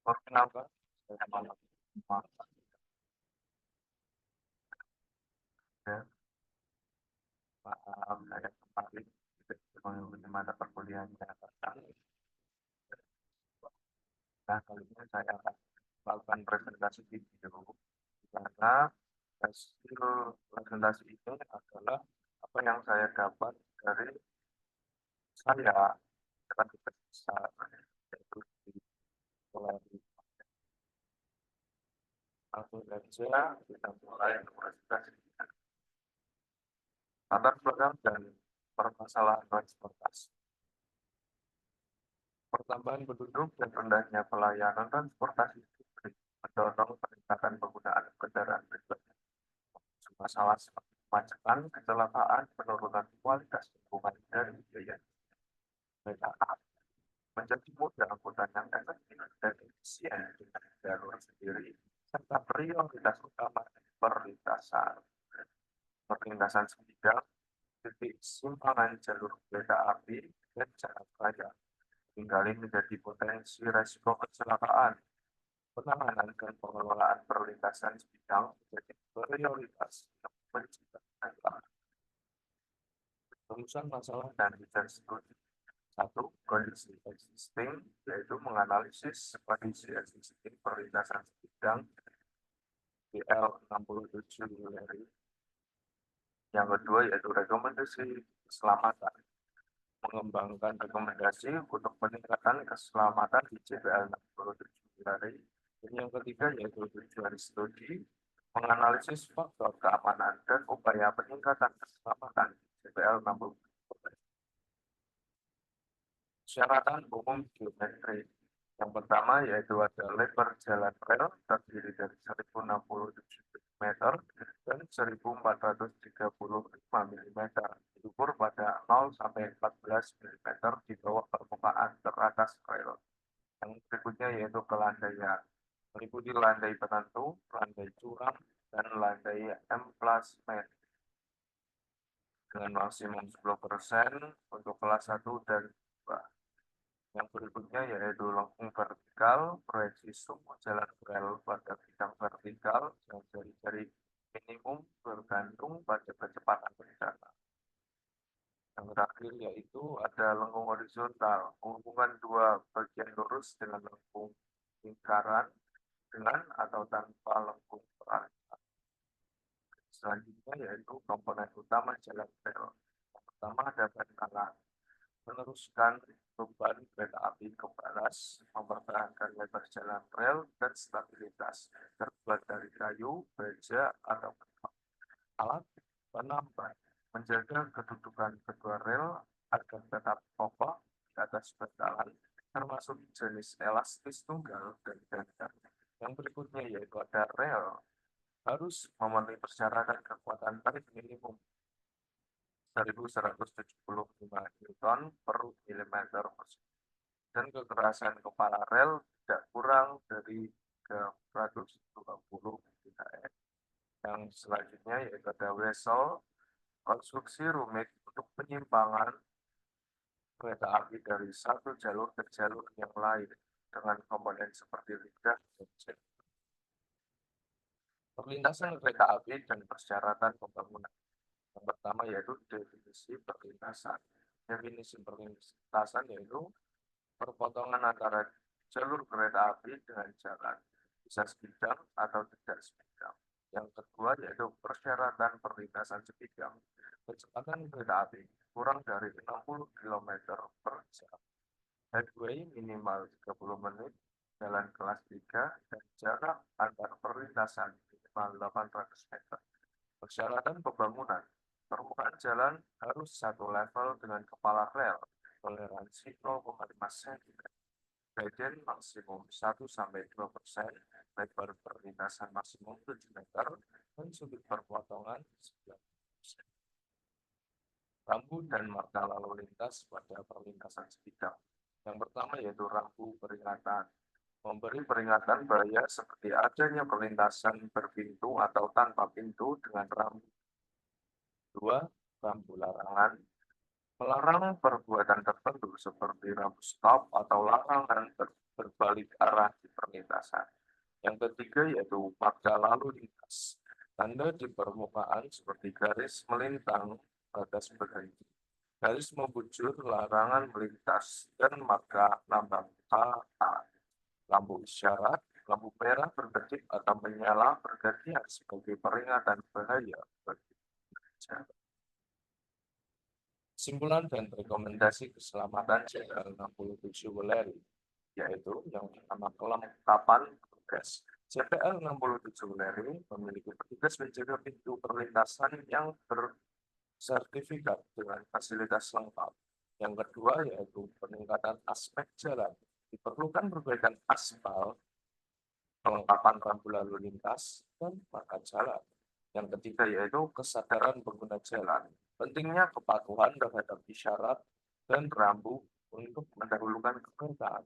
Perkenalkan, saya Muhammad Muhammad, ya. Maaf, saya kembali mengikuti mata perkuliahan Jakarta. Nah, kali ini saya akan melakukan presentasi video karena hasil presentasi ini adalah apa yang saya dapat dari saya ketika besar, yaitu di Polri. Langsung saja kita mulai presentasi. Latar belakang dan permasalahan transportasi. Pertambahan penduduk dan rendahnya pelayanan transportasi publik mendorong peningkatan penggunaan kendaraan pribadi. Masalah seperti kemacetan, kecelakaan, penurunan kualitas lingkungan dan biaya kereta api menjadi moda angkutan yang efektif dan efisien dengan jalur sendiri serta prioritas utama perlintasan sebidang, titik simpangan jalur kereta api dan jalan raya. Tinggalin menjadi potensi resiko kecelakaan. Penanganan dan pengelolaan perlintasan sebidang menjadi prioritas untuk menciptakan rumusan masalah dan research studi. Satu, kondisi existing, yaitu menganalisis kondisi existing perlintasan sebidang BL67 dari. Yang kedua yaitu rekomendasi keselamatan, mengembangkan rekomendasi untuk peningkatan keselamatan di JPL 67 dari. Dan yang ketiga yaitu tujuan studi, menganalisis faktor keamanan dan upaya peningkatan keselamatan di JPL 67. Persyaratan umum geometri. Yang pertama yaitu ada lebar jalan rel terdiri dari 1067 meter dan 1435 mm, diukur pada 0 sampai 14 mm di bawah permukaan teratas rel. Yang berikutnya yaitu kelandaian, meliputi landai penentu, landai curang, dan landai emplasement dengan maksimum 10% untuk kelas 1 dan 2. Yang berikutnya yaitu lengkung vertikal, proyeksi sumbu jalan rel pada bidang vertikal yang dari minimum bergantung pada kecepatan bencana. Yang terakhir yaitu ada lengkung horizontal, menghubungkan dua bagian lurus dengan lengkung lingkaran dengan atau tanpa lengkung peralihan. Selanjutnya yaitu komponen utama jalan rel. Yang pertama ada bantalan, meneruskan beban kereta api ke baras, mempertahankan lebar jalan rel dan stabilitas, terbuat dari kayu, baja, atau alat penambang, menjaga kedudukan kedua rel agar tetap kokoh di atas bantalan, termasuk jenis elastis tunggal dan ganda. Yang berikutnya yaitu ada rel, harus memenuhi persyaratan kekuatan tarik minimum 1175 Newton per milimeter persegi dan kekerasan kepala rel tidak kurang dari 320 kN. Yang selanjutnya yaitu ada wesel, konstruksi rumit untuk penyimpangan kereta api dari satu jalur ke jalur yang lain dengan komponen seperti lidah dan jet. Perlintasan kereta api dan persyaratan pembangunan. Yang pertama yaitu definisi perlintasan. Definisi perlintasan yaitu perpotongan antara jalur kereta api dengan jalan, bisa sebidang atau tidak sebidang. Yang kedua yaitu persyaratan perlintasan sebidang. Kecepatan kereta api kurang dari 60 km per jam. Headway minimal 30 menit, jalan kelas 3, dan jarak antar perlintasan minimal 800 meter. Persyaratan pembangunan. Permukaan jalan harus satu level dengan kepala rel, toleransi 0,5 cm. Gradien maksimum 1-2%, lebar perlintasan maksimum 7 meter, dan sudut perpotongan 9%. Rambu dan marka lalu lintas pada perlintasan sebidang. Yang pertama yaitu rambu peringatan. Memberi peringatan bahaya seperti adanya perlintasan berpintu atau tanpa pintu dengan rambu. 2. Rambu larangan. Melarang perbuatan tertentu seperti rambu stop atau larangan berbalik arah di perlintasan. Yang ketiga yaitu marka lalu lintas. Tanda di permukaan seperti garis melintang, batas berhenti, garis membujur, larangan melintas, dan marka lambang AA. Lampu isyarat, lampu merah berkedip atau menyala bergantian sebagai peringatan bahaya bagi pengendara. Kesimpulan dan rekomendasi keselamatan CPL 67 Weleri, yaitu yang pertama kelengkapan petugas. CPL 67 Weleri memiliki petugas menjaga pintu perlintasan yang bersertifikat dengan fasilitas lengkap. Yang kedua yaitu peningkatan aspek jalan. Diperlukan perbaikan aspal, kelengkapan rambu lalu lintas, dan marka jalan. Yang ketiga yaitu kesadaran pengguna jalan. Pentingnya kepatuhan terhadap isyarat dan rambu untuk mendahulukan keberkataan.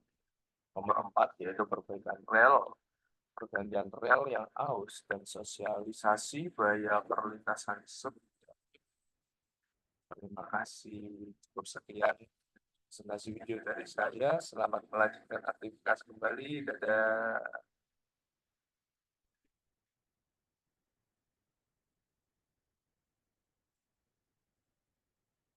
Nomor 4 yaitu perbaikan rel, pergantian rel yang aus, dan sosialisasi bahaya perlintasan sebelumnya. Terima kasih. Cukup sekian presentasi video dari saya. Selamat melanjutkan aktivitas kembali. Dadah.